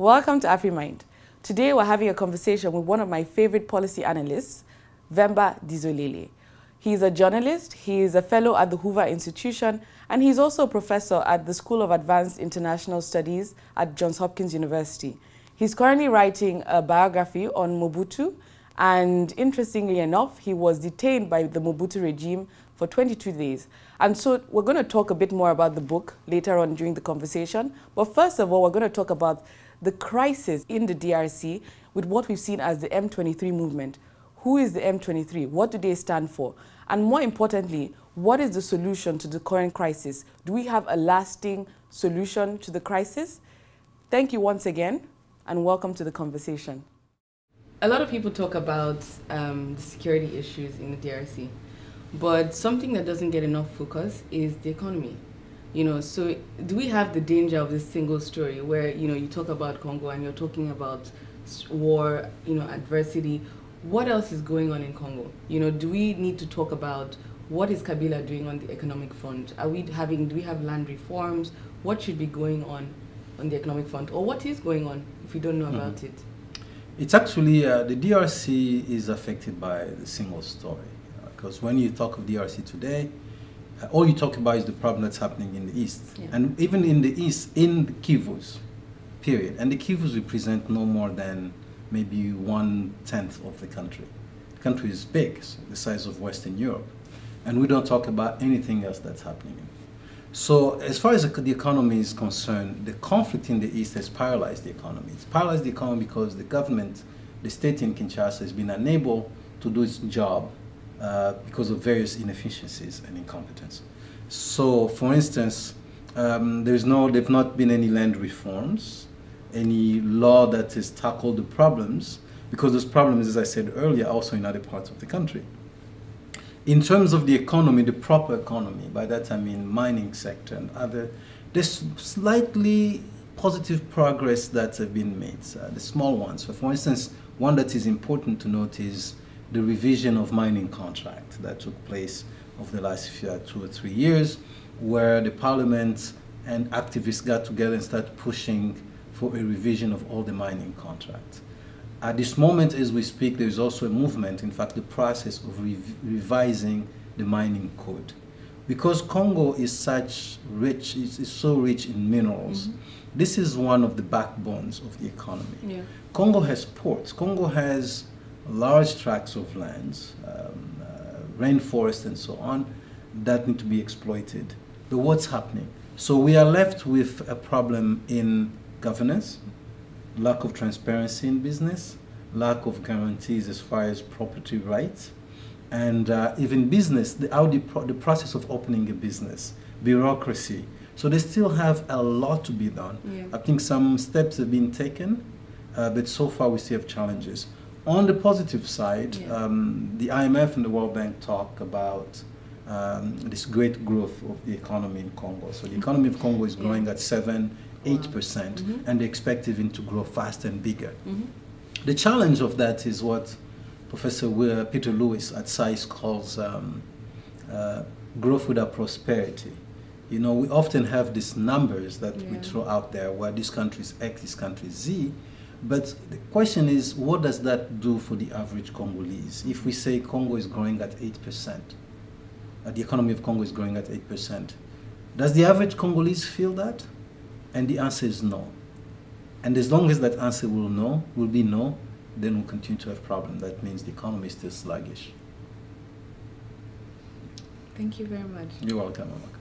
Welcome to AfriMind. Today we're having a conversation with one of my favorite policy analysts, Mvemba Dizolele. He's a journalist, he is a fellow at the Hoover Institution, and he's also a professor at the School of Advanced International Studies at Johns Hopkins University. He's currently writing a biography on Mobutu, and interestingly enough, he was detained by the Mobutu regime for 22 days. And so we're going to talk a bit more about the book later on during the conversation. But first of all, we're going to talk about the crisis in the DRC with what we've seen as the M23 movement. Who is the M23? What do they stand for? And more importantly, what is the solution to the current crisis? Do we have a lasting solution to the crisis? Thank you once again, and welcome to the conversation. A lot of people talk about the security issues in the DRC, but something that doesn't get enough focus is the economy. So do we have the danger of this single story where, you talk about Congo and you're talking about war, adversity? What else is going on in Congo? Do we need to talk about what is Kabila doing on the economic front? Do we have land reforms? What should be going on the economic front? Or what is going on if you don't know about it? It's actually, the DRC is affected by the single story. Because when you talk of DRC today, all you talk about is the problem that's happening in the East. Yeah. And even in the East, in the Kivus, period. And the Kivus represent no more than maybe 1/10 of the country. The country is big, so the size of Western Europe. And we don't talk about anything else that's happening. So as far as the economy is concerned, the conflict in the East has paralyzed the economy. It's paralyzed the economy because the government, the state in Kinshasa, has been unable to do its job because of various inefficiencies and incompetence. So, for instance, there've not been any land reforms, any law that has tackled the problems, because those problems, as I said earlier, are also in other parts of the country. In terms of the economy, the proper economy, by that I mean mining sector and other, there's slightly positive progress that have been made, the small ones. So for instance, one that is important to note is the revision of mining contract that took place over the last 2 or 3 years, where the parliament and activists got together and started pushing for a revision of all the mining contracts. At this moment, as we speak, there is also a movement, in fact, the process of revising the mining code. Because Congo is so rich in minerals, this is one of the backbones of the economy. Yeah. Congo has ports. Congo has large tracts of lands, rainforest and so on, that need to be exploited. But what's happening? So we are left with a problem in governance, lack of transparency in business, lack of guarantees as far as property rights, and even business, the process of opening a business, bureaucracy. So they still have a lot to be done. Yeah. I think some steps have been taken, but so far we still have challenges. On the positive side, the IMF and the World Bank talk about this great growth of the economy in Congo. So the economy of Congo is growing at 7–8%, and they expect even to grow faster and bigger. The challenge of that is what Professor Peter Lewis at SAIS calls growth without prosperity. We often have these numbers that we throw out there where this country is X, this country is Z. But the question is, what does that do for the average Congolese? If we say Congo is growing at 8%, the economy of Congo is growing at 8%, does the average Congolese feel that? And the answer is no. And as long as that answer will be no, then we'll continue to have problems. That means the economy is still sluggish. Thank you very much. You're welcome, Mama.